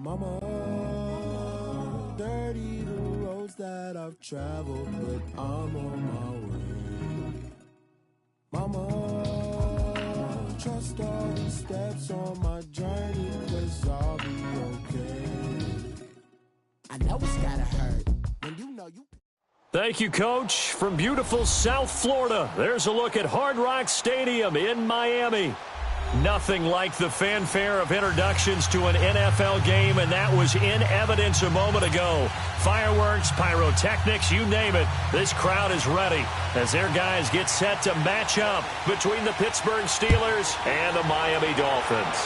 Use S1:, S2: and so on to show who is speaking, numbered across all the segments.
S1: Mama, dirty the roads that I've traveled, but I'm on my way. Mama, trust all the steps on my journey, 'cause I'll be okay. I know it's gotta hurt when you know you.
S2: Thank you, Coach. From beautiful South Florida, there's a look at Hard Rock Stadium in Miami. Nothing like the fanfare of introductions to an NFL game, and that was in evidence a moment ago. Fireworks, pyrotechnics, you name it. This crowd is ready as their guys get set to match up between the Pittsburgh Steelers and the Miami Dolphins.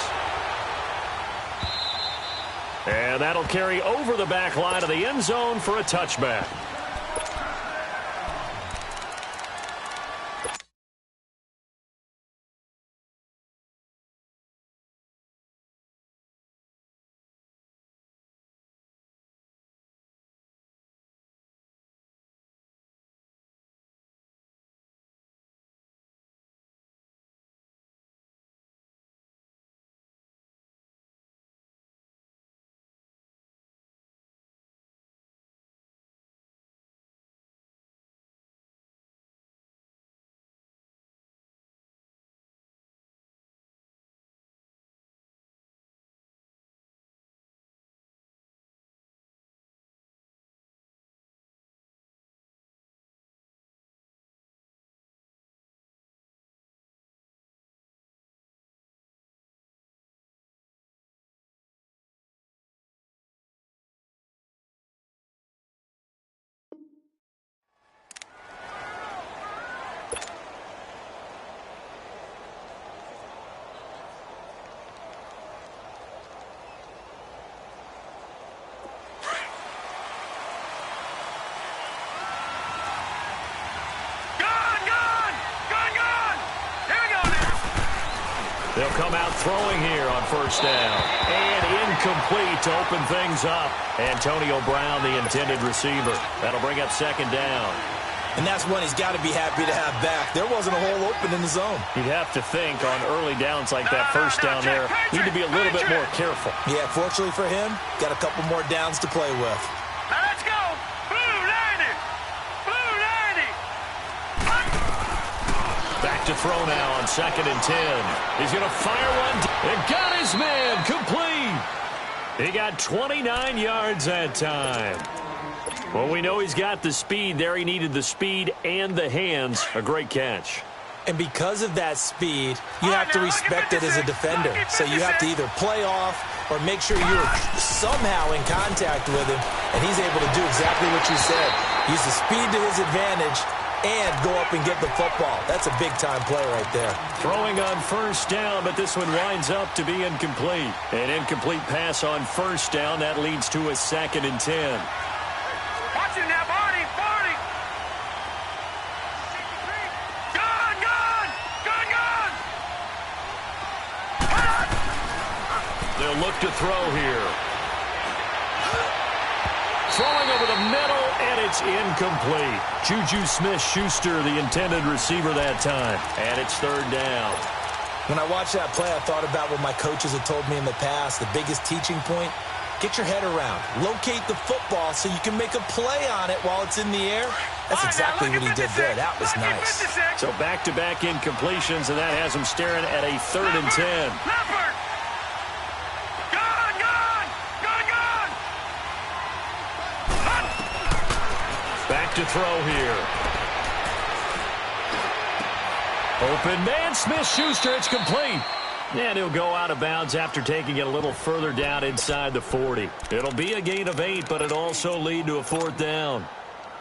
S2: And that'll carry over the back line of the end zone for a touchback. They'll come out throwing here on first down. And incomplete to open things up. Antonio Brown, the intended receiver. That'll bring up second down.
S3: And that's one he's got to be happy to have back. There wasn't a hole open in the zone.
S2: You'd have to think on early downs like that first down there, need to be a little bit more careful.
S3: Yeah, fortunately for him, got a couple more downs to play with.
S4: Now let's go. Blue 90. Blue 90.
S2: Back to throw now on 2nd and 10. He's going to fire one. It got his man complete. He got 29 yards that time. Well, we know he's got the speed there. He needed the speed and the hands. A great catch.
S3: And because of that speed, you have to respect it as a defender. So you have to either play off or make sure you're somehow in contact with him. And he's able to do exactly what you said. Use the speed to his advantage and go up and get the football. That's a big-time play right there.
S2: Throwing on first down, but this one winds up to be incomplete. An incomplete pass on first down. That leads to a 2nd and 10.
S4: Watch him now, Barney. Barney. Gone, gone. Gone, gone.
S2: They'll look to throw here. Throwing over the middle, and it's incomplete. Juju Smith-Schuster, the intended receiver that time. And it's third down.
S3: When I watched that play, I thought about what my coaches had told me in the past. The biggest teaching point, get your head around. Locate the football so you can make a play on it while it's in the air. That's exactly what he did there. That was nice.
S2: So back-to-back incompletions, and that has him staring at a 3rd and 10. To throw here. Open man, Smith-Schuster, it's complete. And he'll go out of bounds after taking it a little further down inside the 40. It'll be a gain of 8, but it'll also lead to a 4th down.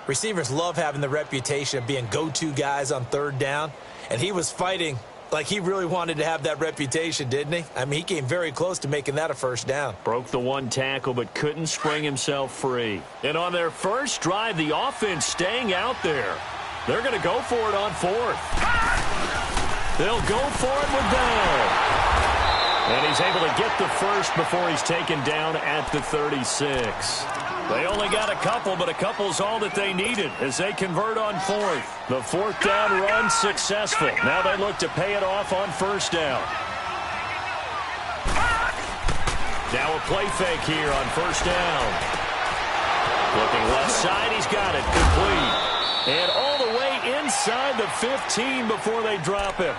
S3: Receivers love having the reputation of being go-to guys on 3rd down, and he was fighting like he really wanted to have that reputation, didn't he? I mean, he came very close to making that a first down.
S2: Broke the one tackle, but couldn't spring himself free. And on their first drive, the offense staying out there. They're going to go for it on 4th. They'll go for it with Bell. And he's able to get the first before he's taken down at the 36. They only got a couple, but a couple's all that they needed as they convert on 4th. The 4th down run successful. Now they look to pay it off on first down. Now a play fake here on first down. Looking left side, he's got it. Complete. And all the way inside the 15 before they drop him.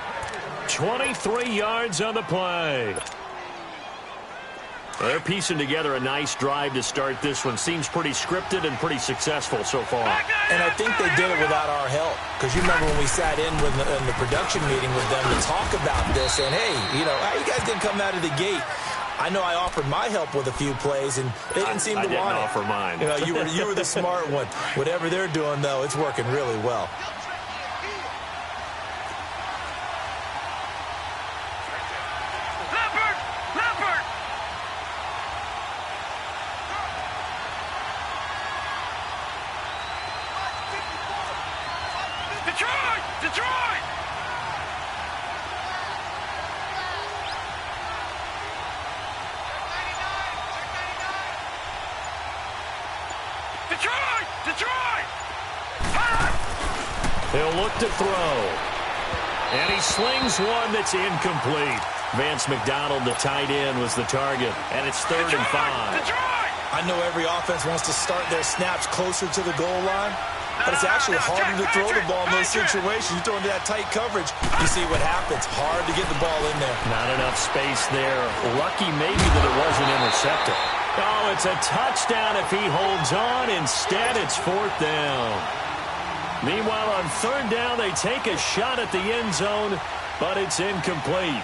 S2: 23 yards on the play. They're piecing together a nice drive to start this one. Seems pretty scripted and pretty successful so far.
S3: And I think they did it without our help. Because you remember when we sat in the production meeting with them to talk about this. And, hey, how you guys didn't come out of the gate? I know I offered my help with a few plays, and they didn't seem to want it.
S2: I didn't offer mine.
S3: You were the smart one. Whatever they're doing, though, it's working really well.
S2: He'll look to throw. And he slings one that's incomplete. Vance McDonald, the tight end, was the target. And it's 3rd and 5.
S3: I know every offense wants to start their snaps closer to the goal line, but it's actually harder to throw the ball in those situations. You throw into that tight coverage, you see what happens. Hard to get the ball in there.
S2: Not enough space there. Lucky maybe that it wasn't intercepted. Oh, it's a touchdown if he holds on. Instead, it's 4th down. Meanwhile, on 3rd down, they take a shot at the end zone, but it's incomplete.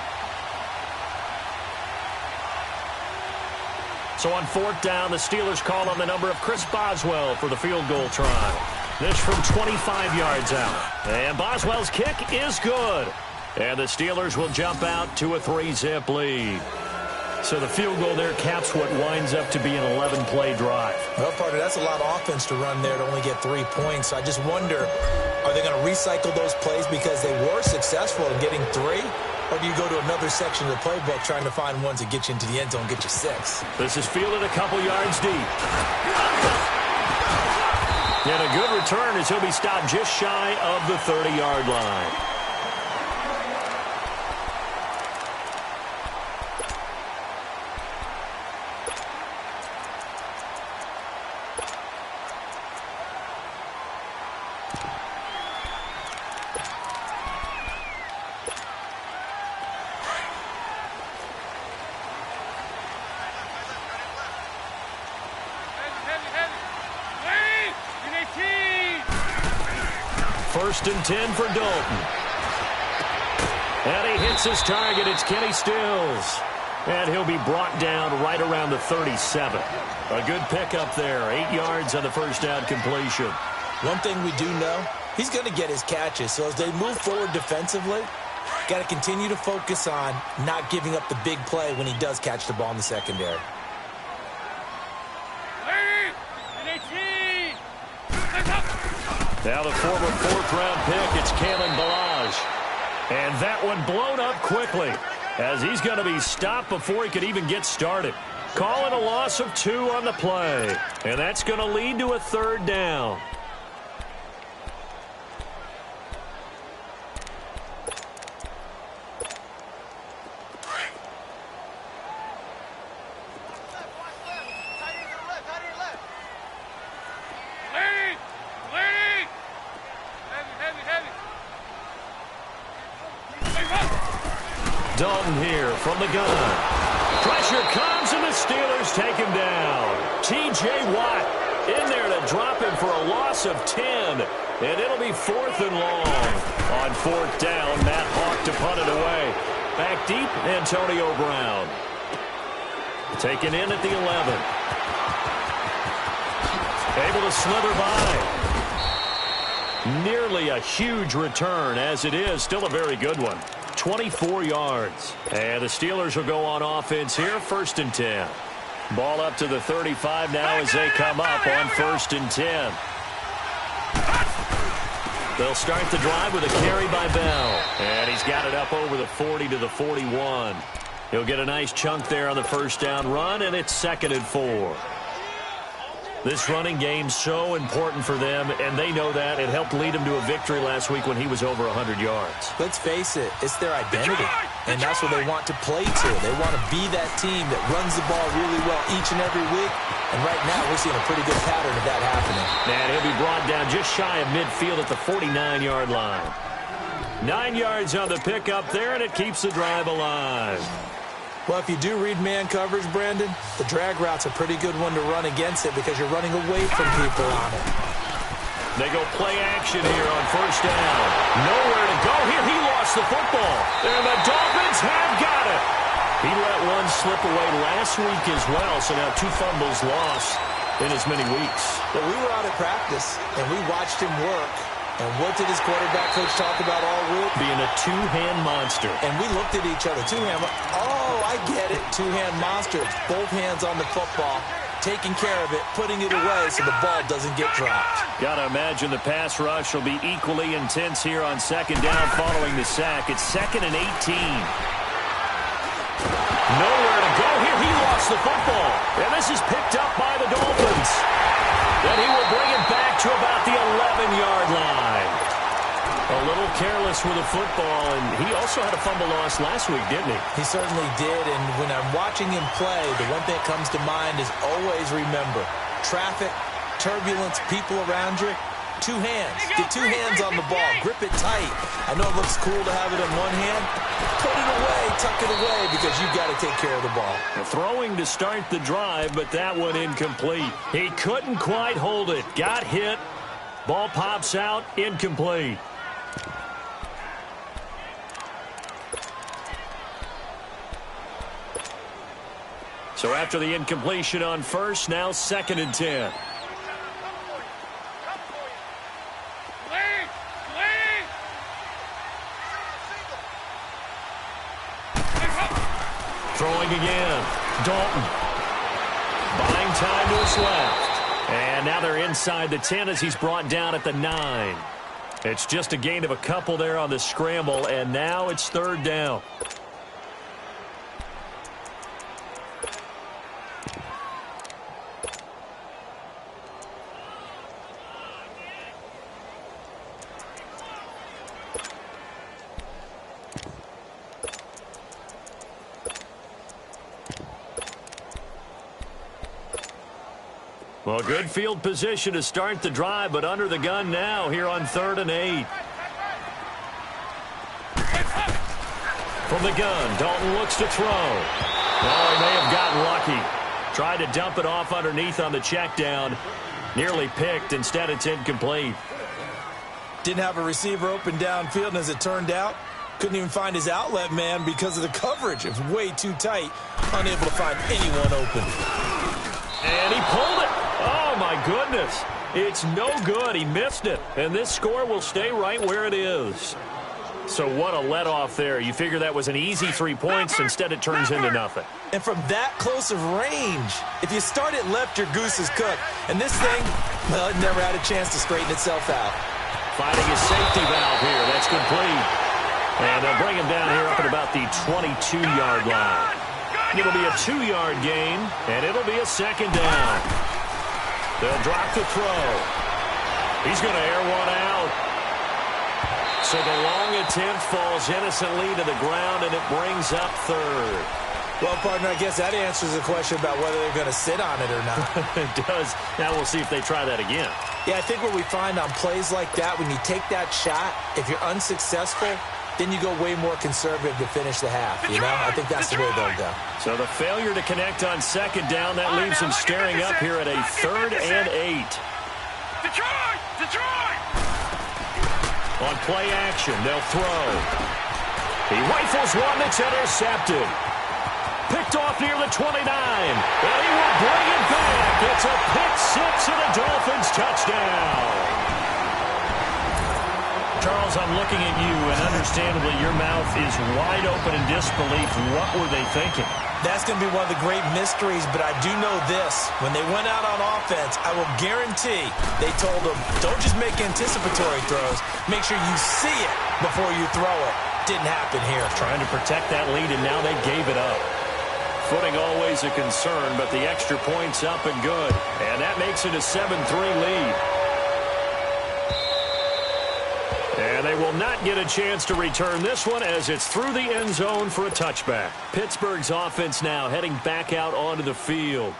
S2: So on 4th down, the Steelers call on the number of Chris Boswell for the field goal try. This from 25 yards out. And Boswell's kick is good. And the Steelers will jump out to a 3-zip lead. So the field goal there caps what winds up to be an 11-play drive.
S3: Well, partner, that's a lot of offense to run there to only get 3 points. I just wonder, are they going to recycle those plays because they were successful in getting 3? Or do you go to another section of the playbook trying to find ones that get you into the end zone, get you 6?
S2: This is fielded a couple yards deep. And a good return as he'll be stopped just shy of the 30-yard line. First and 10 for Dalton. And he hits his target. It's Kenny Stills. And he'll be brought down right around the 37. A good pickup there. 8 yards on the first down completion.
S3: One thing we do know, he's going to get his catches. So as they move forward defensively, got to continue to focus on not giving up the big play when he does catch the ball in the secondary.
S2: Now the former 4th-round pick, it's Kalen Ballage. And that one blown up quickly as he's going to be stopped before he could even get started. Calling a loss of 2 on the play. And that's going to lead to a 3rd down. Dalton here from the gun. Pressure comes and the Steelers take him down. T.J. Watt in there to drop him for a loss of 10. And it'll be 4th and long. On 4th down, Matt Hawk to punt it away. Back deep, Antonio Brown. Taken in at the 11. Able to slither by. Nearly a huge return as it is. Still a very good one. 24 yards. And the Steelers will go on offense here. 1st and 10. Ball up to the 35 now as they come up on 1st and 10. They'll start the drive with a carry by Bell. And he's got it up over the 40 to the 41. He'll get a nice chunk there on the first down run, and it's 2nd and 4. This running game's so important for them, and they know that. It helped lead them to a victory last week when he was over 100 yards.
S3: Let's face it, it's their identity. And that's what they want to play to. They want to be that team that runs the ball really well each and every week. And right now, we're seeing a pretty good pattern of that happening.
S2: And he'll be brought down just shy of midfield at the 49-yard line. 9 yards on the pickup there, and it keeps the drive alive.
S3: Well, if you do read man coverage, Brandon, the drag route's a pretty good one to run against it because you're running away from people on it.
S2: They go play action here on first down. Nowhere to go here. He lost the football. And the Dolphins have got it. He let one slip away last week as well, so now 2 fumbles lost in as many weeks.
S3: Well, we were out at practice, and we watched him work. And what did his quarterback coach talk about all week?
S2: Being a two-hand monster.
S3: And we looked at each other. Two-hand. Oh, I get it. Two-hand monster. Both hands on the football, taking care of it, putting it away so the ball doesn't get dropped.
S2: Got to imagine the pass rush will be equally intense here on second down following the sack. It's 2nd and 18. Nowhere to go here. He lost the football. And this is picked up by the Dolphins. Then he will bring it back to about the 11-yard line. A little careless with the football, and he also had a fumble loss last week, didn't he?
S3: He certainly did, and when I'm watching him play, the one thing that comes to mind is always remember, traffic, turbulence, people around you, 2 hands. Get 2 hands on the ball. Grip it tight. I know it looks cool to have it in one hand. Put it away, tuck it away, because you've got to take care of the ball.
S2: Throwing to start the drive, but that one incomplete. He couldn't quite hold it. Got hit. Ball pops out, incomplete. So after the incompletion on first, now 2nd and 10. Throwing again. Dalton. Buying time to his left. And now they're inside the 10 as he's brought down at the 9. It's just a gain of a couple there on the scramble, and now it's 3rd down. Well, good field position to start the drive, but under the gun now here on 3rd and 8. From the gun, Dalton looks to throw. Oh, he may have gotten lucky. Tried to dump it off underneath on the check down. Nearly picked. Instead, it's incomplete.
S3: Didn't have a receiver open downfield, and as it turned out, couldn't even find his outlet man because of the coverage. It was way too tight. Unable to find anyone open.
S2: And he pulled it. Oh, my goodness. It's no good. He missed it. And this score will stay right where it is. So what a let-off there. You figure that was an easy 3 points. Instead, it turns into nothing.
S3: And from that close of range, if you start it left, your goose is cooked. And this thing, well, it never had a chance to straighten itself out.
S2: Finding his safety valve here. That's complete. And they'll bring him down here up at about the 22-yard line. It'll be a 2-yard gain, and it'll be a 2nd down. They'll drop the throw. He's going to air one out. So the long attempt falls innocently to the ground, and it brings up 3rd.
S3: Well, partner, I guess that answers the question about whether they're going to sit on it or not.
S2: It does. Now we'll see if they try that again.
S3: Yeah, I think what we find on plays like that, when you take that shot, if you're unsuccessful, then you go way more conservative to finish the half, you know? I think that's the way they'll go.
S2: So the failure to connect on 2nd down, that leaves him staring up here at a 3rd and 8.
S4: Detroit! Detroit!
S2: On play action, they'll throw. He rifles one that's intercepted. Picked off near the 29. And he will bring it back. It's a pick 6 and a Dolphins touchdown. Charles, I'm looking at you, and understandably your mouth is wide open in disbelief. What were they thinking?
S3: That's going to be one of the great mysteries, but I do know this. When they went out on offense, I will guarantee they told them, don't just make anticipatory throws. Make sure you see it before you throw it. Didn't happen here.
S2: Trying to protect that lead, and now they gave it up. Footing always a concern, but the extra point's up and good. And that makes it a 7-3 lead. And And they will not get a chance to return this one as it's through the end zone for a touchback. Pittsburgh's offense now heading back out onto the field.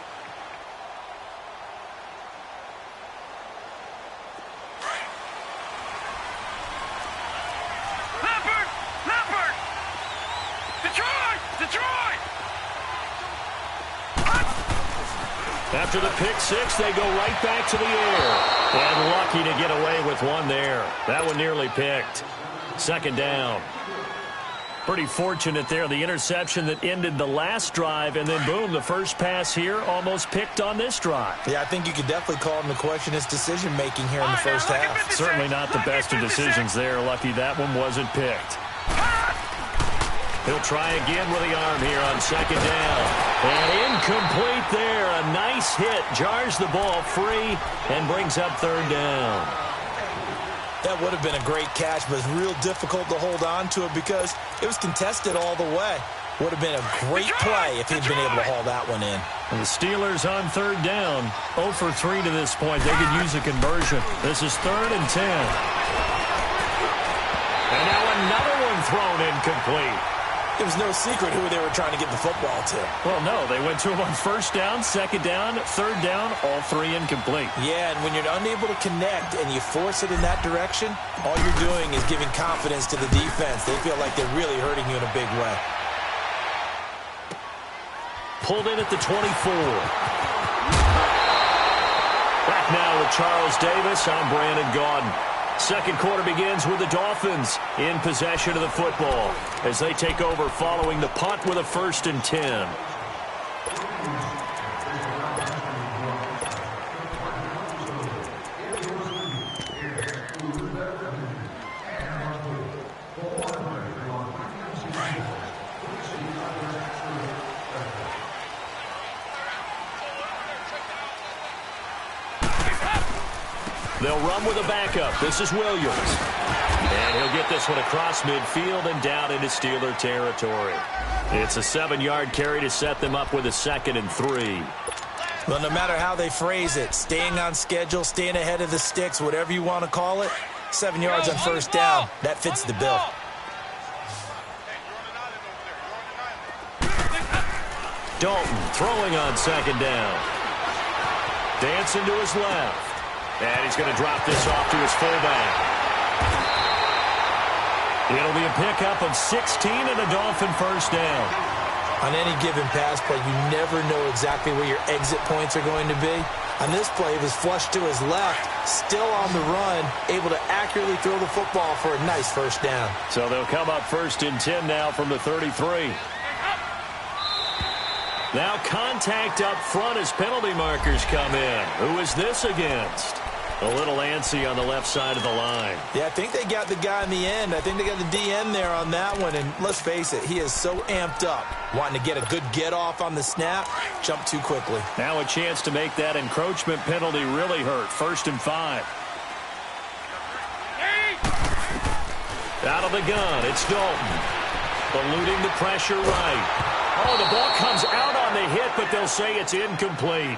S2: After the pick six, they go right back to the air. And lucky to get away with one there. That one nearly picked. Second down. Pretty fortunate there. The interception that ended the last drive, and then boom, the first pass here almost picked on this drive.
S3: Yeah, I think you could definitely call him to question his decision-making here in the first half.
S2: Certainly not the best of decisions there. Lucky that one wasn't picked. He'll try again with the arm here on second down. And incomplete there. A nice hit. Jars the ball free and brings up third down.
S3: That would have been a great catch, but it's real difficult to hold on to it because it was contested all the way. Would have been a great play if he'd been able to haul that one in.
S2: And the Steelers on third down. 0 for 3 to this point. They could use a conversion. This is 3rd and 10. And now another one thrown incomplete.
S3: It was no secret who they were trying to get the football to.
S2: Well, no, they went to him on first down, second down, third down, all three incomplete.
S3: Yeah, and when you're unable to connect and you force it in that direction, all you're doing is giving confidence to the defense. They feel like they're really hurting you in a big way.
S2: Pulled in at the 24. Back now with Charles Davis. I'm Brandon Gaudin. Second quarter begins with the Dolphins in possession of the football as they take over following the punt with a 1st and 10. They'll run with a backup. This is Williams. And he'll get this one across midfield and down into Steeler territory. It's a 7-yard carry to set them up with a 2nd and 3.
S3: Well, no matter how they phrase it, staying on schedule, staying ahead of the sticks, whatever you want to call it, 7 yards on first down, that fits the bill.
S2: Dalton throwing on second down. Dancing to his left. And he's going to drop this off to his fullback. It'll be a pickup of 16 and a Dolphin first down.
S3: On any given pass play, you never know exactly where your exit points are going to be. On this play, he was flushed to his left, still on the run, able to accurately throw the football for a nice first down.
S2: So they'll come up 1st and 10 now from the 33. Now contact up front as penalty markers come in. Who is this against? A little antsy on the left side of the line.
S3: Yeah, I think they got the guy in the end. I think they got the DN there on that one. And let's face it, he is so amped up, wanting to get a good get-off on the snap, jump too quickly.
S2: Now a chance to make that encroachment penalty really hurt. 1st and 5. Out of the gun, it's Dalton. Eluding the pressure right. Oh, the ball comes out on the hit, but they'll say it's incomplete.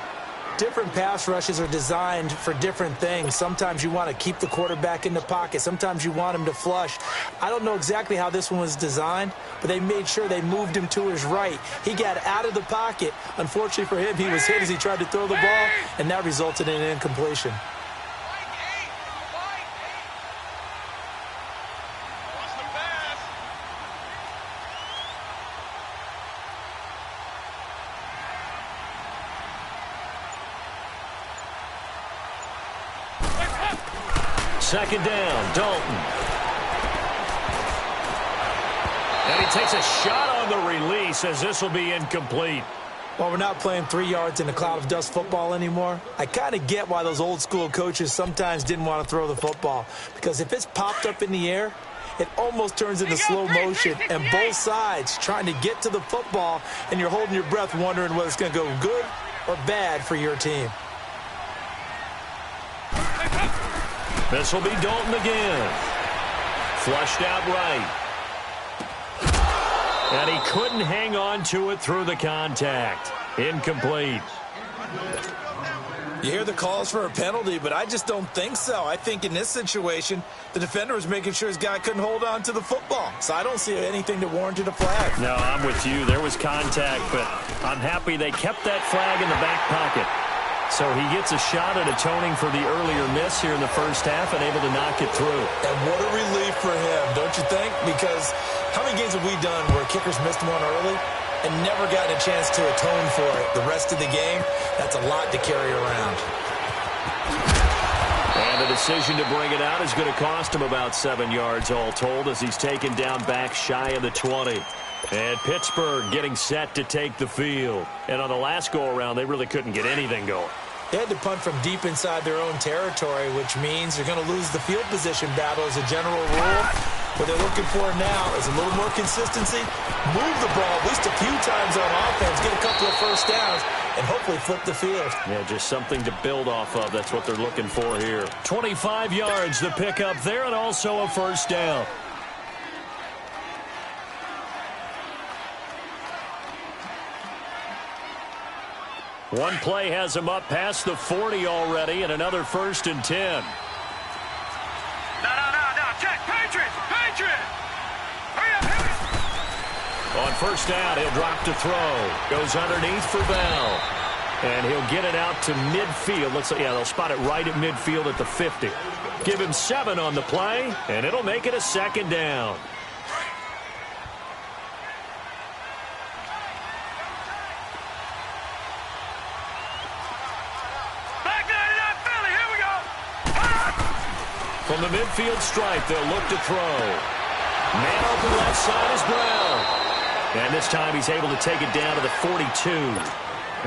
S3: Different pass rushes are designed for different things. Sometimes you want to keep the quarterback in the pocket. Sometimes you want him to flush. I don't know exactly how this one was designed, but they made sure they moved him to his right. He got out of the pocket. Unfortunately for him, he was hit as he tried to throw the ball, and that resulted in an incompletion.
S2: Second down, Dalton. And he takes a shot on the release as this will be incomplete.
S3: Well, we're not playing 3 yards in a cloud of dust football anymore. I kind of get why those old school coaches sometimes didn't want to throw the football. Because if it's popped up in the air, it almost turns into slow motion. And both sides trying to get to the football, and you're holding your breath wondering whether it's going to go good or bad for your team.
S2: This will be Dalton again. Flushed out right. And he couldn't hang on to it through the contact. Incomplete.
S3: You hear the calls for a penalty, but I just don't think so. I think in this situation, the defender was making sure his guy couldn't hold on to the football. So I don't see anything that warranted a flag.
S2: No, I'm with you. There was contact, but I'm happy they kept that flag in the back pocket. So he gets a shot at atoning for the earlier miss here in the first half and able to knock it through.
S3: And what a relief for him, don't you think? Because how many games have we done where kickers missed one early and never gotten a chance to atone for it the rest of the game? That's a lot to carry around.
S2: And the decision to bring it out is going to cost him about 7 yards all told as he's taken down back shy of the 20. And Pittsburgh getting set to take the field. And on the last go-around, they really couldn't get anything going.
S3: They had to punt from deep inside their own territory, which means they're going to lose the field position battle as a general rule. What they're looking for now is a little more consistency, move the ball at least a few times on offense, get a couple of first downs, and hopefully flip the field.
S2: Yeah, just something to build off of. That's what they're looking for here. 25 yards the pickup there and also a first down. One play has him up past the 40 already and another 1st and 10.
S4: No. Check. Patriots. Hurry up.
S2: On first down, he'll drop to throw. Goes underneath for Bell. And he'll get it out to midfield. They'll spot it right at midfield at the 50. Give him 7 on the play, and it'll make it a 2nd down. From the midfield stripe, they'll look to throw. Man open left side is Brown. And this time he's able to take it down to the 42.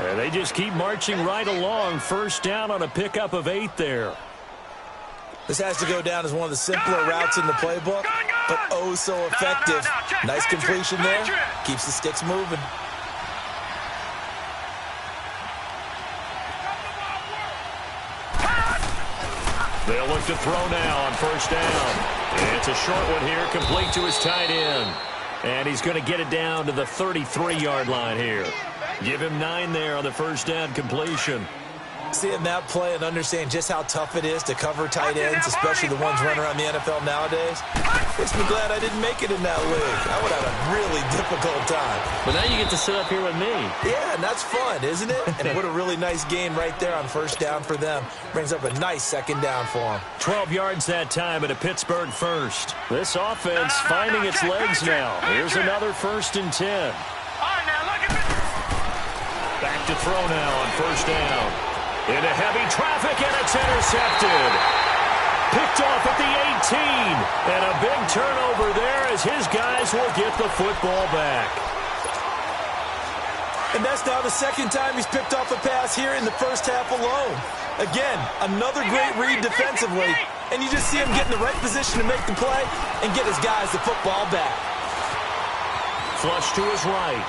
S2: And they just keep marching right along. First down on a pickup of 8 there.
S3: This has to go down as one of the simpler routes in the playbook, but oh so effective. Nice completion there. Keeps the sticks moving.
S2: They'll look to throw now on first down. It's a short one here, complete to his tight end. And he's going to get it down to the 33-yard line here. Give him 9 there on the first down completion.
S3: Seeing that play and understand just how tough it is to cover tight ends, especially the ones running around the NFL nowadays, makes me glad I didn't make it in that league. I would have had a really difficult time.
S2: But now you get to sit up here with me.
S3: Yeah, and that's fun, isn't it? And what a really nice game right there on first down for them. Brings up a nice 2nd down for them.
S2: 12 yards that time at a Pittsburgh first. This offense finding its legs now. Here's another 1st and 10. Back to throw now on first down. Into heavy traffic, and it's intercepted. Picked off at the 18. And a big turnover there as his guys will get the football back.
S3: And that's now the 2nd time he's picked off a pass here in the first half alone. Again, another great read defensively. And you just see him get in the right position to make the play and get his guys the football back.
S2: Flush to his right.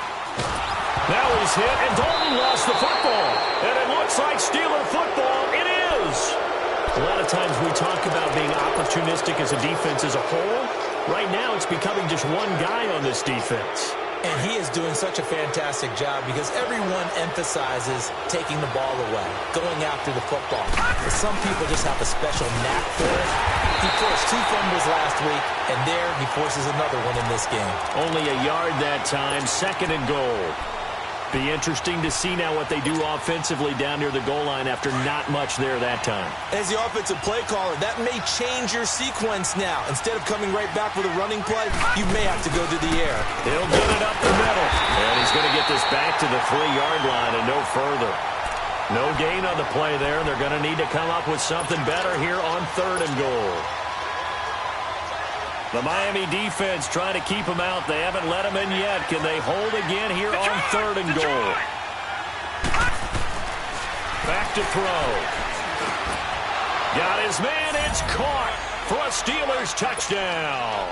S2: Now he's hit, and Dalton lost the football. And it looks like Steeler football. It is. A lot of times we talk about being opportunistic as a defense as a whole. Right now it's becoming just one guy on this defense.
S3: And he is doing such a fantastic job because everyone emphasizes taking the ball away, going after the football. But some people just have a special knack for it. He forced 2 fumbles last week, and there he forces another one in this game.
S2: Only a yard that time, 2nd and goal. Be interesting to see now what they do offensively down near the goal line after not much there that time.
S3: As the offensive play caller, that may change your sequence now. Instead of coming right back with a running play, you may have to go to the air.
S2: He'll get it up the middle. And he's going to get this back to the 3-yard line and no further. No gain on the play there. They're going to need to come up with something better here on 3rd and goal. The Miami defense trying to keep him out. They haven't let him in yet. Can they hold again here on 3rd and goal? Back to throw. Got his man. It's caught for a Steelers touchdown.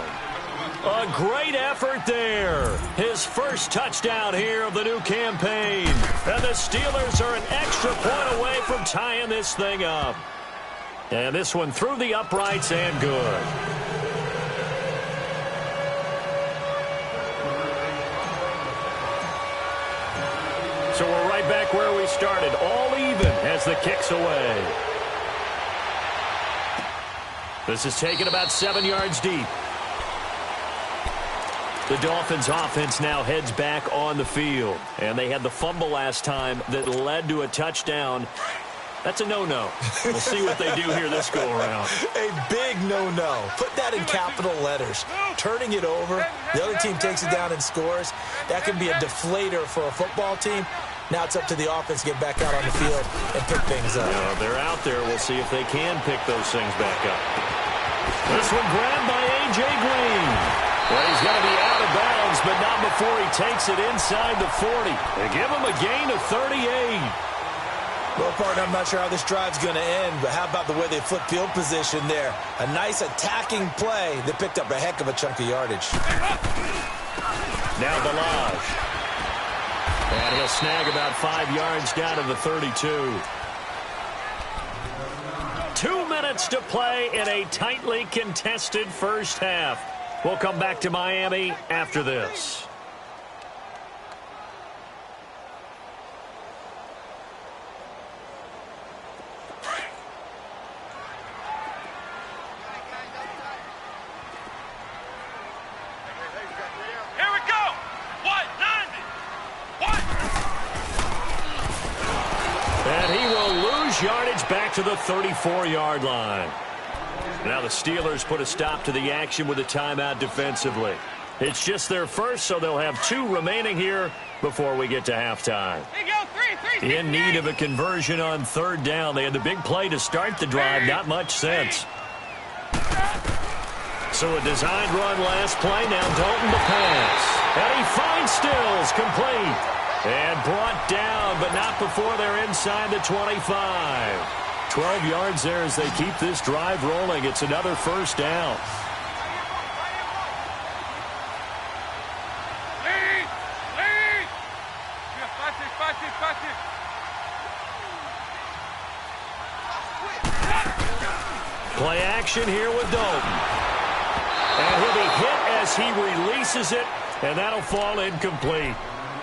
S2: A great effort there. His first touchdown here of the new campaign. And the Steelers are an extra point away from tying this thing up. And this one through the uprights and good. So we're right back where we started, all even as the kick's away. This is taken about 7 yards deep. The Dolphins offense now heads back on the field. And they had the fumble last time that led to a touchdown. That's a no-no. We'll see what they do here this go-around.
S3: A big no-no. Put that in capital letters. Turning it over, the other team takes it down and scores. That can be a deflator for a football team. Now it's up to the offense to get back out on the field and pick things up.
S2: They're out there. We'll see if they can pick those things back up. This one grabbed by A.J. Green. Well, he's going to be out of bounds, but not before he takes it inside the 40. They give him a gain of 38.
S3: Well, partner, I'm not sure how this drive's going to end, but how about the way they flip field position there? A nice attacking play that picked up a heck of a chunk of yardage.
S2: Now Balaj. And he'll snag about 5 yards down to the 32. 2 minutes to play in a tightly contested first half. We'll come back to Miami after this.
S4: Here we go. 190. What?
S2: And he will lose yardage back to the 34-yard line. Now the Steelers put a stop to the action with a timeout defensively. It's just their first, so they'll have 2 remaining here before we get to halftime. In need of a conversion on 3rd down. They had the big play to start the drive. Not much sense. So a designed run last play. Now Dalton to pass. And he finds Stills complete. And brought down, but not before they're inside the 25. 12 yards there as they keep this drive rolling. It's another first down. Play action here with Dalton. And he'll be hit as he releases it, and that'll fall incomplete.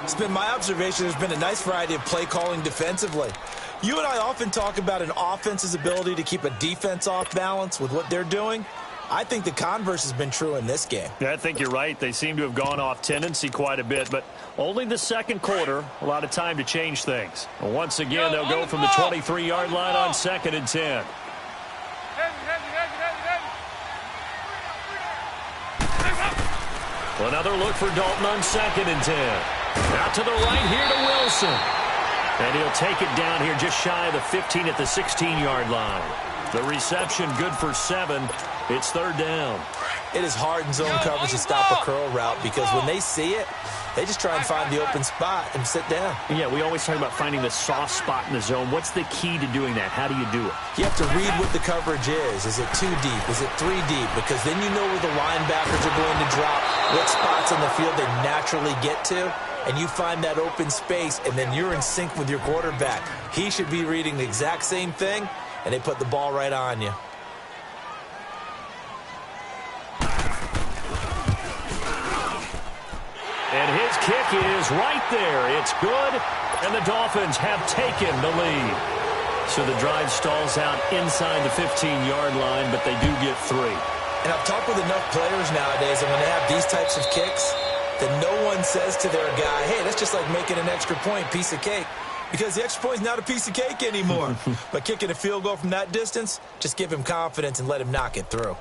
S3: It's been my observation there's been a nice variety of play calling defensively. You and I often talk about an offense's ability to keep a defense off balance with what they're doing. I think the converse has been true in this game.
S2: Yeah, I think you're right. They seem to have gone off tendency quite a bit, but only the second quarter, a lot of time to change things. Once again, they'll go from the 23-yard line on 2nd and 10. Another look for Dalton on 2nd and 10. Out to the right here to Wilson. And he'll take it down here just shy of the 15 at the 16-yard line. The reception good for 7. It's 3rd down.
S3: It is hard in zone coverage to stop a curl route because when they see it, they just try and find the open spot and sit down.
S2: Yeah, we always talk about finding the soft spot in the zone. What's the key to doing that? How do you do it?
S3: You have to read what the coverage is. Is it 2 deep? Is it 3 deep? Because then you know where the linebackers are going to drop, what spots on the field they naturally get to, and you find that open space, and then you're in sync with your quarterback. He should be reading the exact same thing, and they put the ball right on you.
S2: And his kick is right there. It's good, and the Dolphins have taken the lead. So the drive stalls out inside the 15-yard line, but they do get 3.
S3: And I've talked with enough players nowadays, and when they have these types of kicks, that no one says to their guy, hey, that's just like making an extra point, piece of cake. Because the extra point is not a piece of cake anymore. But kicking a field goal from that distance, just give him confidence and let him knock it through.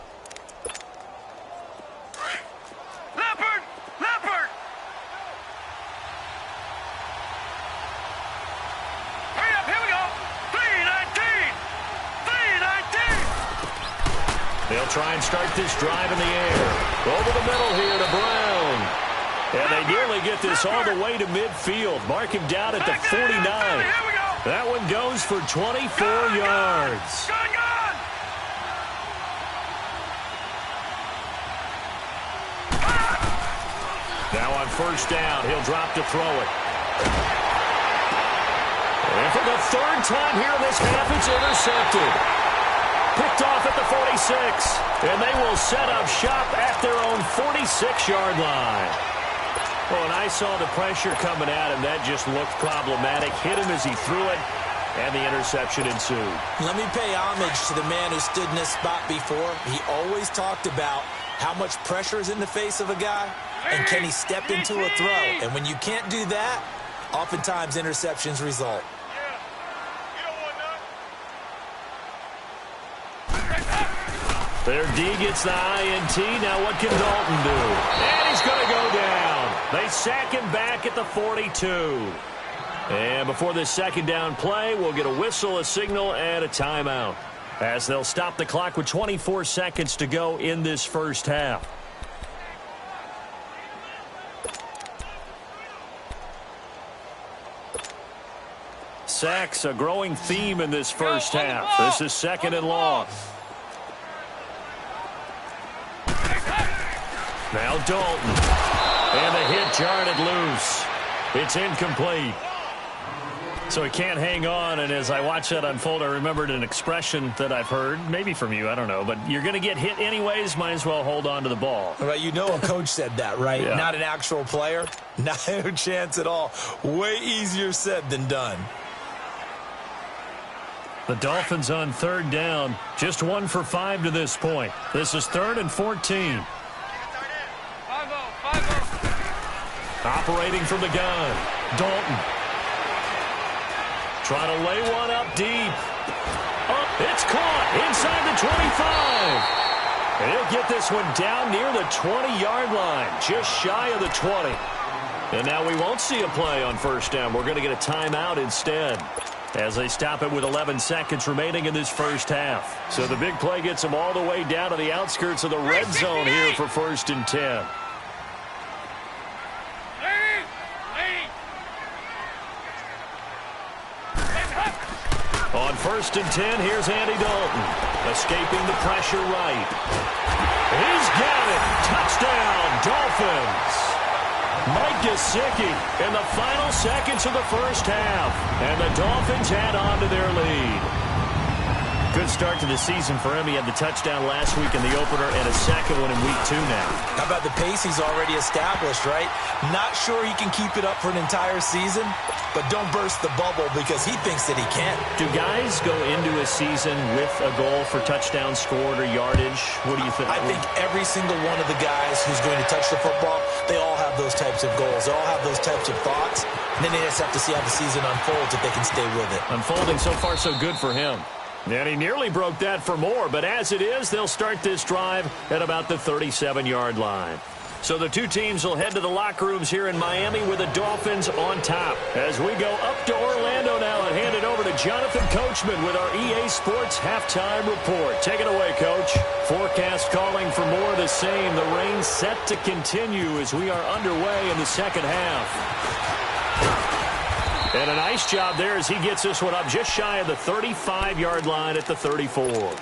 S2: They'll try and start this drive in the air. Over the middle here to Brown. And they nearly get this all the way to midfield. Mark him down at the 49. That one goes for 24 yards. Now on 1st down, he'll drop to throw it. And for the 3rd time here in this half, it's intercepted. Picked off at the 46, and they will set up shop at their own 46-yard line. Well, when I saw the pressure coming at him, that just looked problematic. Hit him as he threw it, and the interception ensued.
S3: Let me pay homage to the man who stood in this spot before. He always talked about how much pressure is in the face of a guy, and can he step into a throw? And when you can't do that, oftentimes interceptions result.
S2: Their D gets the INT. Now what can Dalton do? And he's going to go down. They sack him back at the 42. And before this second down play, we'll get a whistle, a signal, and a timeout, as they'll stop the clock with 24 seconds to go in this first half. Sacks, a growing theme in this first half. This is second and long. Now Dalton. And the hit jarred it loose. It's incomplete. So he can't hang on, and as I watch that unfold, I remembered an expression that I've heard, maybe from you, I don't know, but you're going to get hit anyways, might as well hold on to the ball.
S3: Right, you know a coach said that, right?
S2: Yeah.
S3: Not an actual player. Not a chance at all. Way easier said than done.
S2: The Dolphins on third down, just 1 for 5 to this point. This is 3rd and 14. Operating from the gun, Dalton. Trying to lay one up deep. Oh, it's caught inside the 25. And he'll get this one down near the 20-yard line, just shy of the 20. And now we won't see a play on first down. We're going to get a timeout instead, as they stop it with 11 seconds remaining in this first half. So the big play gets them all the way down to the outskirts of the red zone here for 1st and 10. On 1st and 10, here's Andy Dalton, escaping the pressure right. He's got it. Touchdown, Dolphins. Mike Gesicki in the final seconds of the first half, and the Dolphins add on to their lead. Good start to the season for him. He had the touchdown last week in the opener and a second one in week 2 now.
S3: How about the pace he's already established, right? Not sure he can keep it up for an entire season, but don't burst the bubble because he thinks that he can.
S2: Do guys go into a season with a goal for touchdown scored or yardage? What do you think?
S3: I think every single one of the guys who's going to touch the football, they all have those types of goals. They all have those types of thoughts. And then they just have to see how the season unfolds if they can stay with it.
S2: Unfolding so far so good for him. And he nearly broke that for more, but as it is, they'll start this drive at about the 37-yard line. So the two teams will head to the locker rooms here in Miami with the Dolphins on top. As we go up to Orlando now and hand it over to Jonathan Coachman with our EA Sports Halftime Report. Take it away, Coach. Forecast calling for more of the same. The rain set to continue as we are underway in the second half. And a nice job there as he gets this one up just shy of the 35-yard line at the 34.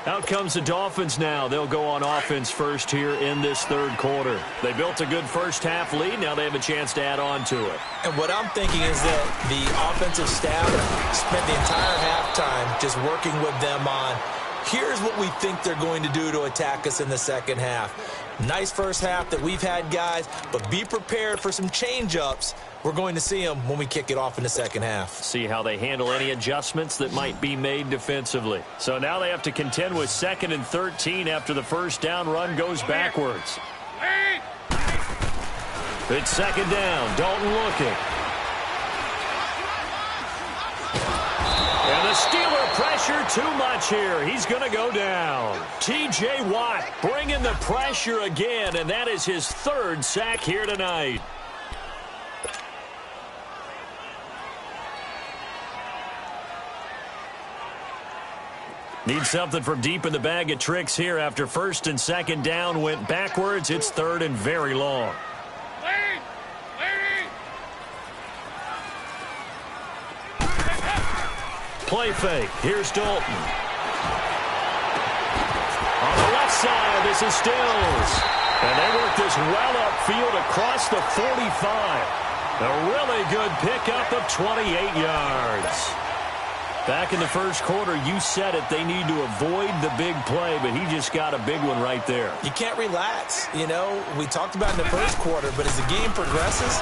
S2: Out comes the Dolphins now. They'll go on offense first here in this third quarter. They built a good first half lead. Now they have a chance to add on to it.
S3: And what I'm thinking is that the offensive staff spent the entire halftime just working with them on, here's what we think they're going to do to attack us in the second half. Nice first half that we've had, guys, but be prepared for some change-ups. We're going to see them when we kick it off in the second half.
S2: See how they handle any adjustments that might be made defensively. So now they have to contend with 2nd and 13 after the first down run goes backwards. It's 2nd down. Dalton looking. And the Steeler pressure too much here. He's going to go down. T.J. Watt bringing the pressure again, and that is his 3rd sack here tonight. Need something from deep in the bag of tricks here after 1st and 2nd down went backwards. It's 3rd and very long. Play fake. Here's Dalton. On the left side, this is Stills. And they work this well upfield across the 45. A really good pickup of 28 yards. Back in the first quarter, you said it, they need to avoid the big play, but he just got a big one right there.
S3: You can't relax. You know, we talked about in the first quarter, but as the game progresses,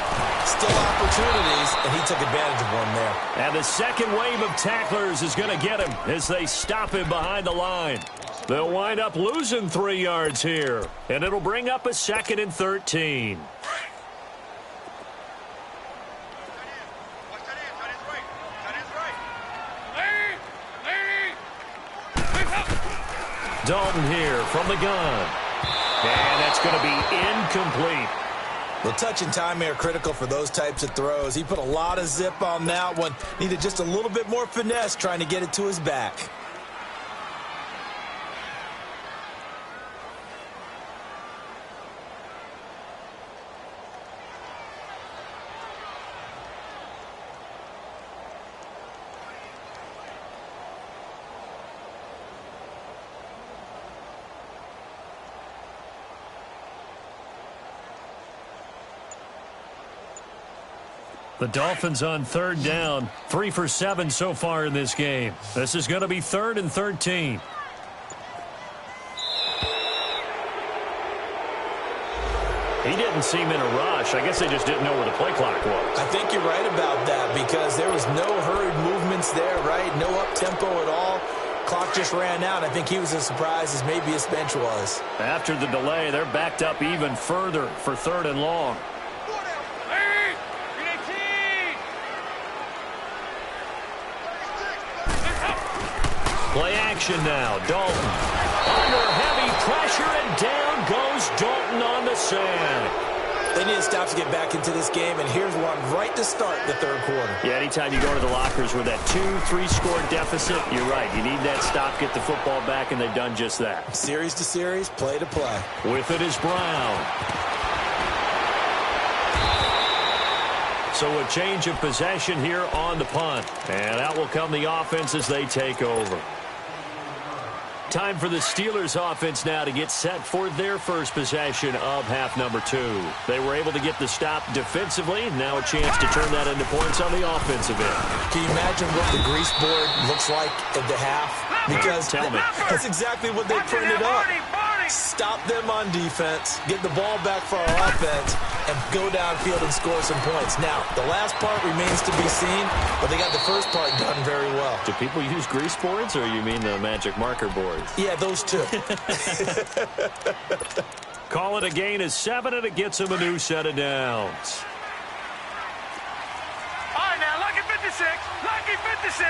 S3: still opportunities, and he took advantage of one there.
S2: And the second wave of tacklers is going to get him as they stop him behind the line. They'll wind up losing 3 yards here, and it'll bring up a 2nd and 13. Dalton here from the gun. And that's going to be incomplete.
S3: The touch and time are critical for those types of throws. He put a lot of zip on that one. Needed just a little bit more finesse trying to get it to his back.
S2: The Dolphins on 3rd down, 3 for 7 so far in this game. This is going to be 3rd and 13. He didn't seem in a rush. I guess they just didn't know where the play clock was.
S3: I think you're right about that because there was no hurried movements there, right? No up-tempo at all. Clock just ran out. I think he was as surprised as maybe his bench was.
S2: After the delay, they're backed up even further for 3rd and long. Play action now. Dalton under heavy pressure, and down goes Dalton on the sack.
S3: They need to stop to get back into this game, and here's one right to start the 3rd quarter.
S2: Yeah, anytime you go to the lockers with that 2-3 score deficit, you're right. You need that stop, get the football back, and they've done just that.
S3: Series to series, play to play.
S2: With it is Brown. So a change of possession here on the punt. And out will come the offense as they take over. Time for the Steelers offense now to get set for their first possession of half number 2. They were able to get the stop defensively. Now a chance to turn that into points on the offensive end.
S3: Can you imagine what the grease board looks like at the half? Because
S2: Tell me.
S3: That's exactly what they printed up. Stop them on defense, get the ball back for our offense, and go downfield and score some points. Now, the last part remains to be seen, but they got the first part done very well.
S2: Do people use grease boards, or you mean the magic marker boards?
S3: Yeah, those two.
S2: Call it a gain of 7, and it gets him a new set of downs.
S4: All right, now, lucky 56. Lucky 56.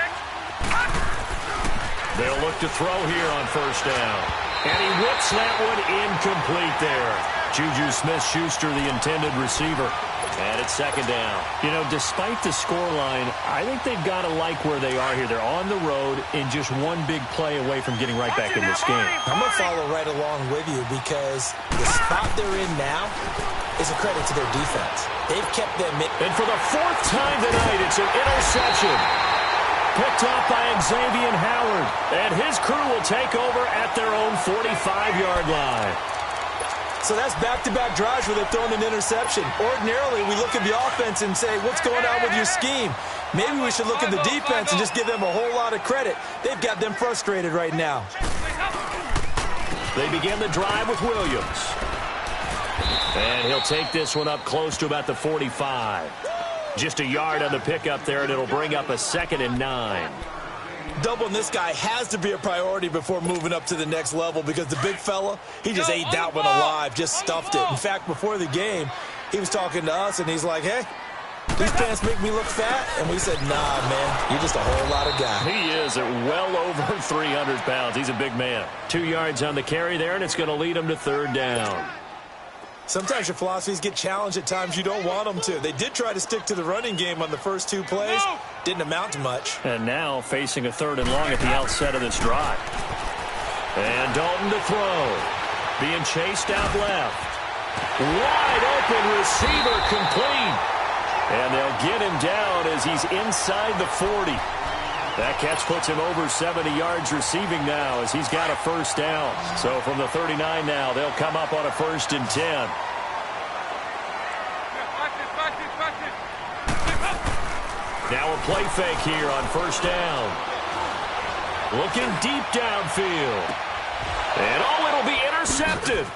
S2: They'll look to throw here on 1st down. And he whips that one incomplete there. Juju Smith-Schuster, the intended receiver. And it's 2nd down. You know, despite the scoreline, I think they've got to like where they are here. They're on the road and just one big play away from getting right back in this game.
S3: I'm going to follow right along with you because the spot they're in now is a credit to their defense. They've kept them in.
S2: And for the 4th time tonight, it's an interception. Picked off by Xavier Howard. And his crew will take over at their own 45-yard line.
S3: So that's back-to-back drives where they've thrown an interception. Ordinarily, we look at the offense and say, what's going on with your scheme? Maybe we should look at the defense and just give them a whole lot of credit. They've got them frustrated right now.
S2: They begin the drive with Williams. And he'll take this one up close to about the 45. Just a yard on the pickup there, and it'll bring up a 2nd and 9.
S3: Doubling this guy has to be a priority before moving up to the next level because the big fella, he just ate that one alive, just stuffed it. In fact, before the game, he was talking to us, and he's like, hey, these pants make me look fat? And we said, nah, man, you're just a whole lot of guy.
S2: He is at well over 300 pounds. He's a big man. 2 yards on the carry there, and it's going to lead him to 3rd down.
S3: Sometimes your philosophies get challenged at times you don't want them to. They did try to stick to the running game on the first 2 plays. Didn't amount to much.
S2: And now facing a 3rd and long at the outset of this drive. And Dalton to throw. Being chased out left. Wide open receiver complete. And they'll get him down as he's inside the 40. That catch puts him over 70 yards receiving now as he's got a 1st down. So from the 39 now, they'll come up on a 1st and 10. Now a play fake here on 1st down. Looking deep downfield. And it'll be intercepted.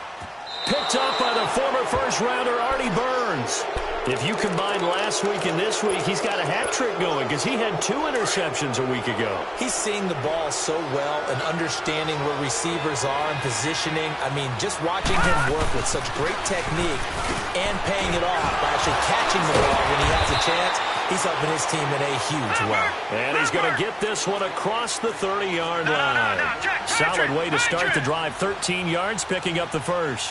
S2: Picked up by the former first-rounder Artie Burns. If you combine last week and this week, he's got a hat trick going because he had 2 interceptions a week ago.
S3: He's seeing the ball so well and understanding where receivers are and positioning. I mean, just watching him work with such great technique and paying it off by actually catching the ball when he has a chance, he's helping his team in a huge way.
S2: And he's going to get this one across the 30-yard line. Solid way to start the drive. 13 yards, picking up the first.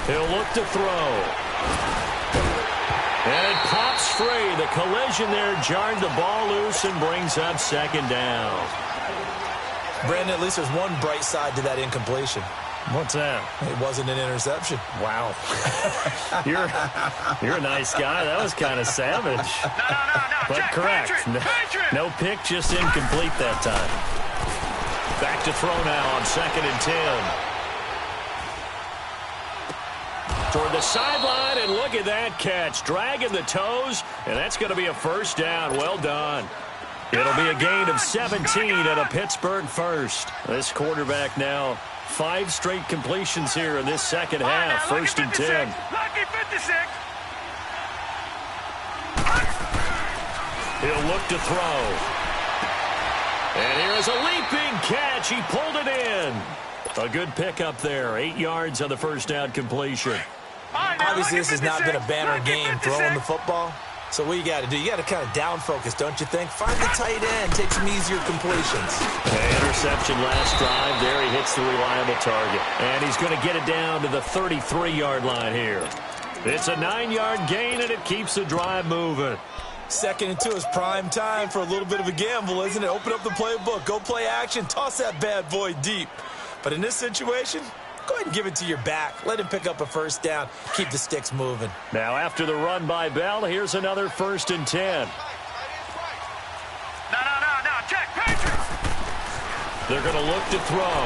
S2: He'll look to throw. And it pops free. The collision there jarred the ball loose and brings up second down.
S3: Brandon, at least there's one bright side to that incompletion.
S2: What's that?
S3: It wasn't an interception.
S2: Wow. You're a nice guy. That was kind of savage.
S4: No.
S2: But
S4: Jack,
S2: correct. No pick, just incomplete that time. Back to throw now on 2nd and 10. Toward the sideline, and look at that catch. Dragging the toes, and that's going to be a first down. Well done. It'll be a gain of 17 and a Pittsburgh first. This quarterback now 5 straight completions here in this second half. 1st and 10.
S4: Lucky 56.
S2: He'll look to throw. And here is a leaping catch. He pulled it in. A good pickup there. 8 yards on the first down completion.
S3: Obviously, this is not been a banner game throwing the football. So what you got to do, you got to kind of down focus, don't you think? Find the tight end, take some easier completions.
S2: Interception last drive. There he hits the reliable target. And he's going to get it down to the 33-yard line here. It's a 9-yard gain, and it keeps the drive moving.
S3: 2nd and 2 is prime time for a little bit of a gamble, isn't it? Open up the playbook, go play action, toss that bad boy deep. But in this situation, go ahead and give it to your back. Let him pick up a first down. Keep the sticks moving.
S2: Now after the run by Bell, here's another 1st and 10.
S4: No. Jack, Patriots.
S2: They're going to look to throw.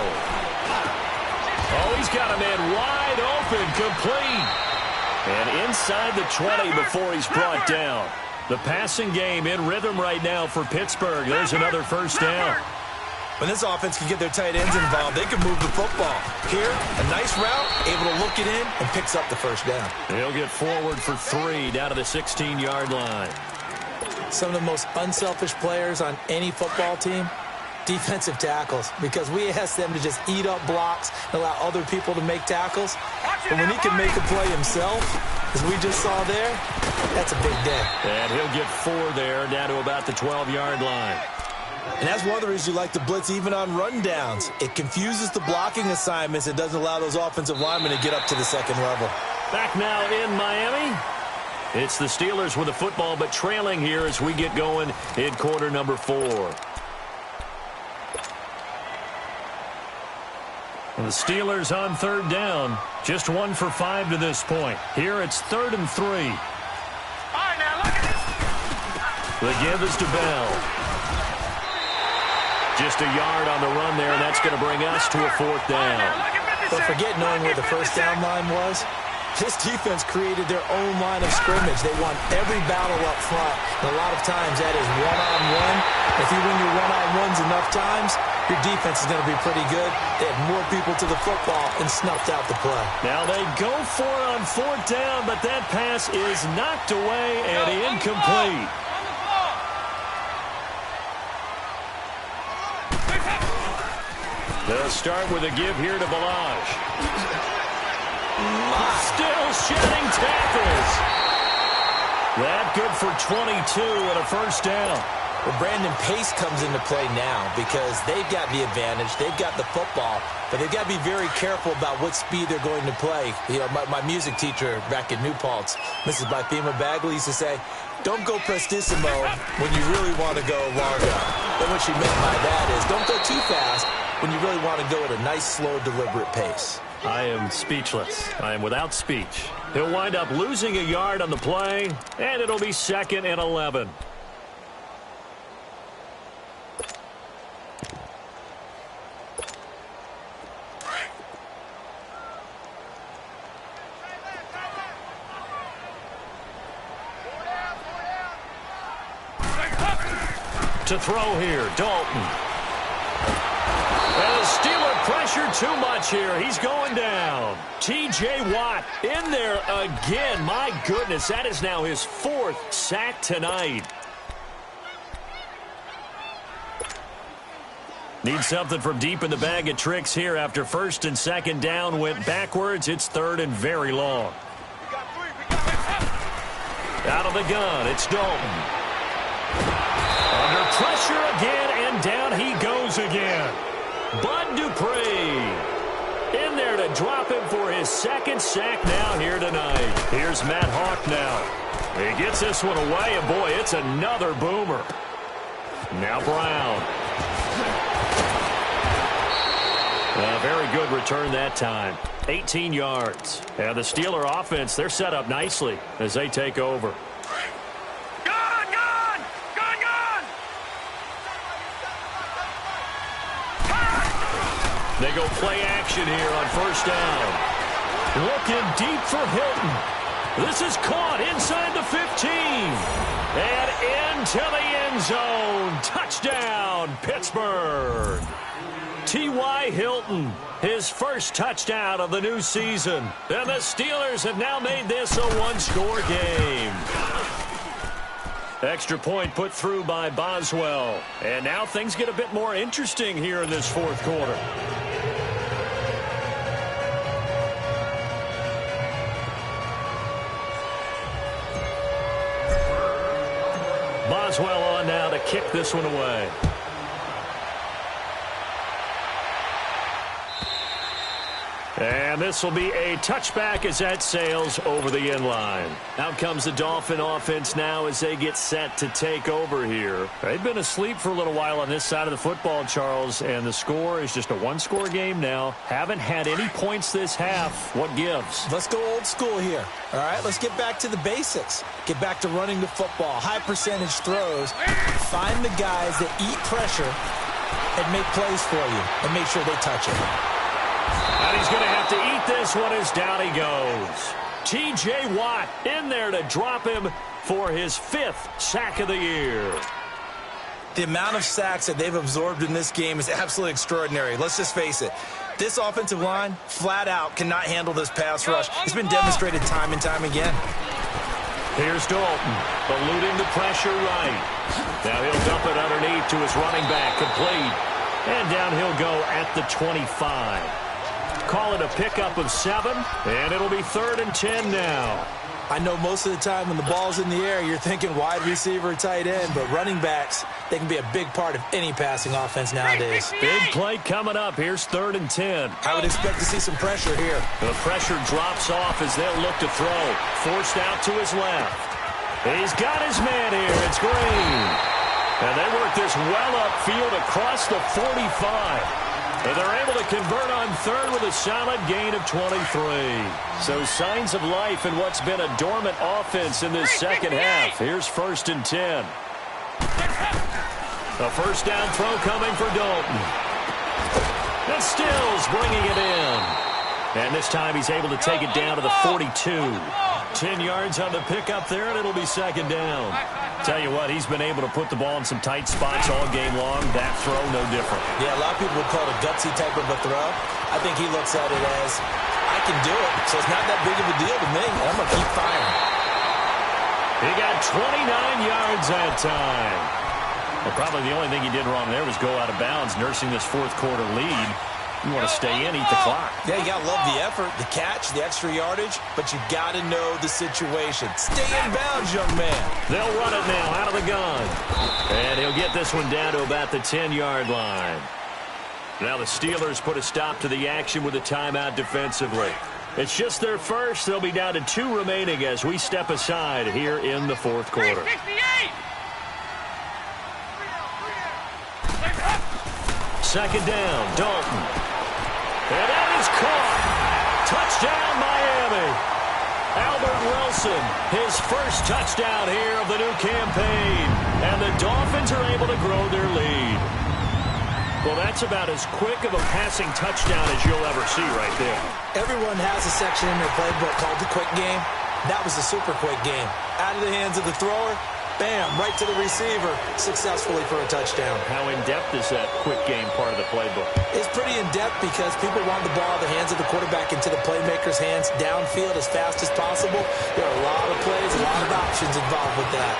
S2: Oh, he's got a man wide open, complete. And inside the 20 before he's brought down. The passing game in rhythm right now for Pittsburgh. There's another first down.
S3: When this offense can get their tight ends involved, they can move the football. Here, a nice route, able to look it in, and picks up the first down.
S2: He'll get forward for 3 down to the 16-yard line.
S3: Some of the most unselfish players on any football team, defensive tackles, because we ask them to just eat up blocks and allow other people to make tackles. But when he can make a play himself, as we just saw there, that's a big day.
S2: And he'll get 4 there down to about the 12-yard line.
S3: And that's one of the reasons you like to blitz even on rundowns. It confuses the blocking assignments. It doesn't allow those offensive linemen to get up to the second level.
S2: Back now in Miami. It's the Steelers with the football, but trailing here as we get going in quarter number 4. And the Steelers on 3rd down. Just 1 for 5 to this point. Here it's 3rd and 3.
S4: All right, now look at this.
S2: The give is to Bell. Just a yard on the run there, and that's going to bring us to a 4th down.
S3: But forget knowing where the first down line was. This defense created their own line of scrimmage. They won every battle up front. And a lot of times that is one-on-one. If you win your one-on-ones enough times, your defense is going to be pretty good. They had more people to the football and snuffed out the play.
S2: Now they go for it on 4th down, but that pass is knocked away and incomplete. They'll start with a give here to Balaj. Still shedding tackles. That good for 22 and a first down.
S3: Well, Brandon, pace comes into play now because they've got the advantage. They've got the football, but they've got to be very careful about what speed they're going to play. You know, my music teacher back in New Paltz, Mrs. Bythema Bagley, used to say, don't go prestissimo when you really want to go largo. And what she meant by that is don't go too fast when you really want to go at a nice, slow, deliberate pace.
S2: I am speechless. I am without speech. He'll wind up losing a yard on the play, and it'll be 2nd and 11. To throw here, Dalton. And the Steeler pressure too much here. He's going down. T.J. Watt in there again. My goodness, that is now his 4th sack tonight. Need something from deep in the bag of tricks here after 1st and 2nd down went backwards. It's 3rd and very long. Out of the gun, it's Dalton. Under pressure again, and down he goes again. Bud Dupree in there to drop him for his 2nd sack now here tonight. Here's Matt Hawk now. He gets this one away, and boy, it's another boomer. Now Brown. A very good return that time. 18 yards. And the Steeler offense, they're set up nicely as they take over.
S4: Gun!
S2: They go play action here on 1st down. Looking deep for Hilton. This is caught inside the 15. And into the end zone. Touchdown, Pittsburgh. T.Y. Hilton, his 1st touchdown of the new season. And the Steelers have now made this a one-score game. Extra point put through by Boswell. And now things get a bit more interesting here in this 4th quarter. Boswell on now to kick this one away. And this will be a touchback as that sails over the end line. Out comes the Dolphin offense now as they get set to take over here. They've been asleep for a little while on this side of the football, Charles, and the score is just a one-score game now. Haven't had any points this half. What gives?
S3: Let's go old school here. All right, let's get back to the basics. Get back to running the football, high percentage throws. Find the guys that eat pressure and make plays for you and make sure they touch it.
S2: And he's going to have to eat this one as down he goes. T.J. Watt in there to drop him for his 5th sack of the year.
S3: The amount of sacks that they've absorbed in this game is absolutely extraordinary. Let's just face it. This offensive line, flat out, cannot handle this pass rush. It's been demonstrated time and time again.
S2: Here's Dalton, eluding the pressure right. Now he'll dump it underneath to his running back, complete. And down he'll go at the 25. Call it a pickup of 7, and it'll be 3rd and 10 now.
S3: I know most of the time when the ball's in the air, you're thinking wide receiver, tight end, but running backs, they can be a big part of any passing offense nowadays.
S2: Big play coming up. Here's 3rd and 10.
S3: I would expect to see some pressure here.
S2: The pressure drops off as they'll look to throw. Forced out to his left. He's got his man here. It's Green. And they work this well upfield across the 45. And they're able to convert on 3rd with a solid gain of 23. So signs of life in what's been a dormant offense in this second half. Here's 1st and 10. A 1st down throw coming for Dalton. And Stills bringing it in. And this time he's able to take it down to the 42. 10 yards on the pickup there, and it'll be 2nd down. Tell you what, he's been able to put the ball in some tight spots all game long. That throw, no different.
S3: Yeah, a lot of people would call it a gutsy type of a throw. I think he looks at it as, I can do it, so it's not that big of a deal to me. I'm going to keep firing.
S2: He got 29 yards that time. Well, probably the only thing he did wrong there was go out of bounds, nursing this 4th quarter lead. You want to stay in, eat the clock.
S3: Yeah, you got to love the effort, the catch, the extra yardage, but you got to know the situation. Stay in bounds, young man.
S2: They'll run it now out of the gun. And he'll get this one down to about the 10-yard line. Now the Steelers put a stop to the action with a timeout defensively. It's just their first. They'll be down to 2 remaining as we step aside here in the 4th quarter. 2nd down, Dalton. And that is caught. Touchdown, Miami. Albert Wilson, his 1st touchdown here of the new campaign. And the Dolphins are able to grow their lead. Well, that's about as quick of a passing touchdown as you'll ever see right there.
S3: Everyone has a section in their playbook called the quick game. That was a super quick game. Out of the hands of the thrower, bam, right to the receiver, successfully for a touchdown.
S2: How in-depth is that quick game part of the playbook?
S3: It's pretty in-depth because people want the ball in the hands of the quarterback into the playmaker's hands downfield as fast as possible. There are a lot of plays, a lot of options involved with that.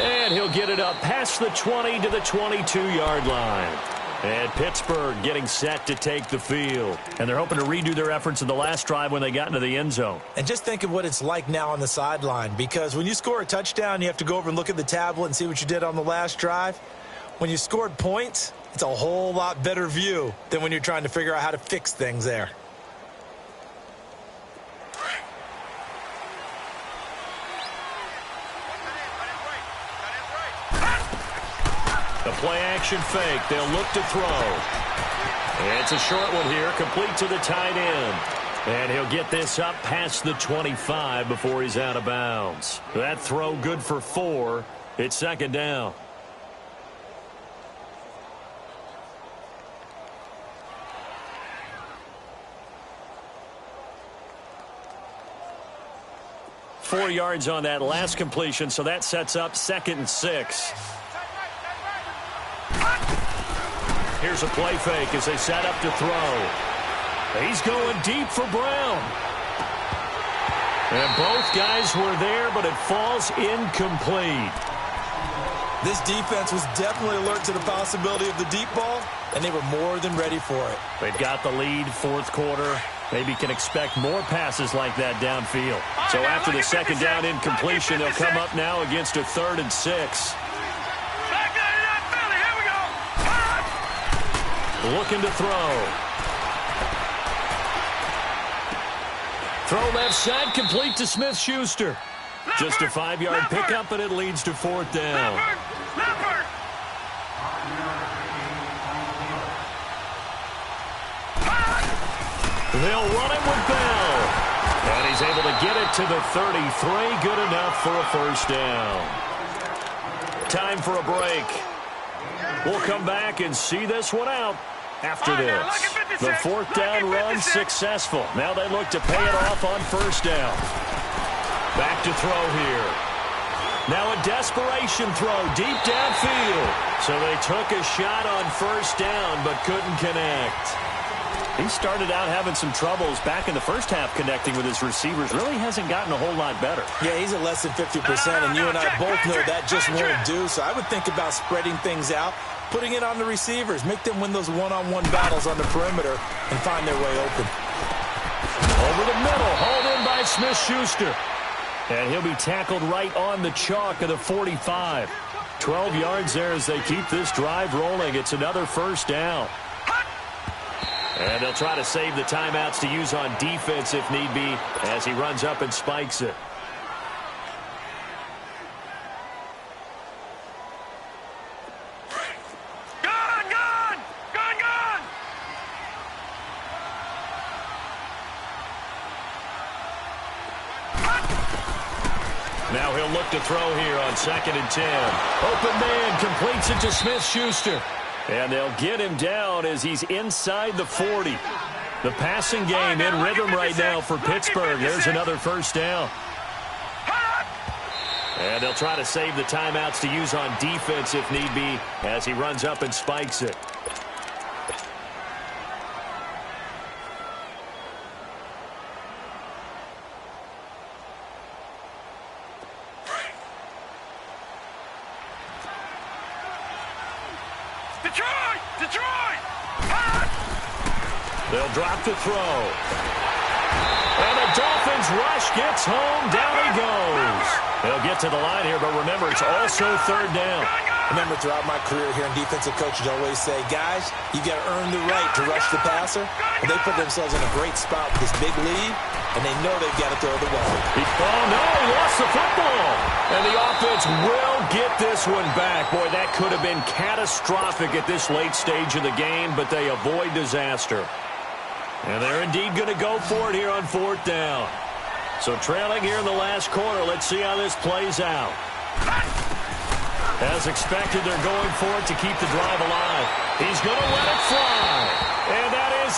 S2: And he'll get it up past the 20 to the 22-yard line. And Pittsburgh getting set to take the field. And they're hoping to redo their efforts in the last drive when they got into the end zone.
S3: And just think of what it's like now on the sideline, because when you score a touchdown, you have to go over and look at the tablet and see what you did on the last drive. When you scored points, it's a whole lot better view than when you're trying to figure out how to fix things there.
S2: The play-action fake. They'll look to throw. And it's a short one here, complete to the tight end. And he'll get this up past the 25 before he's out of bounds. That throw good for 4. It's second down. Four yards on that last completion, so that sets up 2nd and 6. Here's a play fake as they set up to throw. He's going deep for Brown. And both guys were there, but it falls incomplete.
S3: This defense was definitely alert to the possibility of the deep ball, and they were more than ready for it.
S2: They've got the lead, fourth quarter. Maybe can expect more passes like that downfield. So after the second down incompletion, they'll come up now against a 3rd and 6. Looking to throw. Throw left side, complete to Smith-Schuster. Just a 5-yard pickup, and it leads to 4th down. They'll run it with Bell. And he's able to get it to the 33. Good enough for a 1st down. Time for a break. We'll come back and see this one out after this. The 4th down run successful. Now they look to pay it off on 1st down. Back to throw here. Now a desperation throw deep downfield. So they took a shot on 1st down but couldn't connect. He started out having some troubles back in the first half connecting with his receivers. Really hasn't gotten a whole lot better.
S3: Yeah, he's at less than 50%, and you and I both know that just won't do. So I would think about spreading things out, putting it on the receivers, make them win those one-on-one battles on the perimeter, and find their way open.
S2: Over the middle, hauled in by Smith-Schuster. And he'll be tackled right on the chalk of the 45. 12 yards there as they keep this drive rolling. It's another 1st down. And they'll try to save the timeouts to use on defense if need be as he runs up and spikes it. Now he'll look to throw here on 2nd and 10. Open man completes it to Smith-Schuster. And they'll get him down as he's inside the 40. The passing game in rhythm right now for Pittsburgh. There's another 1st down. And they'll try to save the timeouts to use on defense if need be as he runs up and spikes it.
S4: Detroit!
S2: They'll drop the throw. And the Dolphins rush gets home. Down he goes. They'll get to the line here, but remember, it's also 3rd down.
S3: Remember, throughout my career here, defensive coaches always say, guys, you got to earn the right to rush the passer. And they put themselves in a great spot with this big lead, and they know they've got to throw the ball.
S2: Oh, no, he lost the football. And the offense will get this one back. Boy, that could have been catastrophic at this late stage of the game, but they avoid disaster. And they're indeed going to go for it here on 4th down. So trailing here in the last quarter, let's see how this plays out. As expected, they're going for it to keep the drive alive. He's going to let it fly. And that is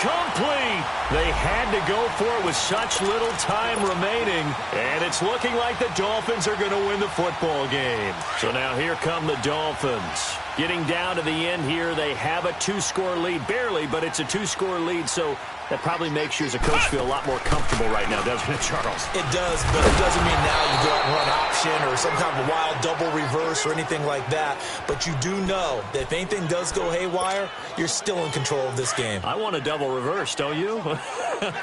S2: Complete. They had to go for it with such little time remaining, and it's looking like the Dolphins are going to win the football game. So now here come the Dolphins. Getting down to the end here, they have a 2-score lead. Barely, but it's a 2-score lead, so that probably makes you as a coach feel a lot more comfortable right now, doesn't it, Charles?
S3: It does, but it doesn't mean now you go out and run option or some kind of wild double reverse or anything like that. But you do know that if anything does go haywire, you're still in control of this game.
S2: I want a double reverse, don't you?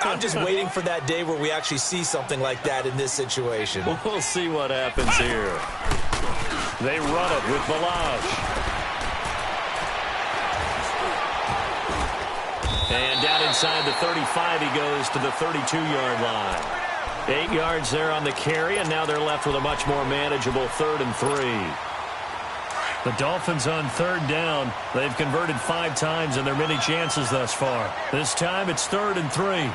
S3: I'm just waiting for that day where we actually see something like that in this situation.
S2: We'll see what happens here. They run it with Balaj. And down inside the 35, he goes to the 32-yard line. 8 yards there on the carry, and now they're left with a much more manageable 3rd and 3. The Dolphins on 3rd down. They've converted 5 times in their many chances thus far. This time it's 3rd and 3.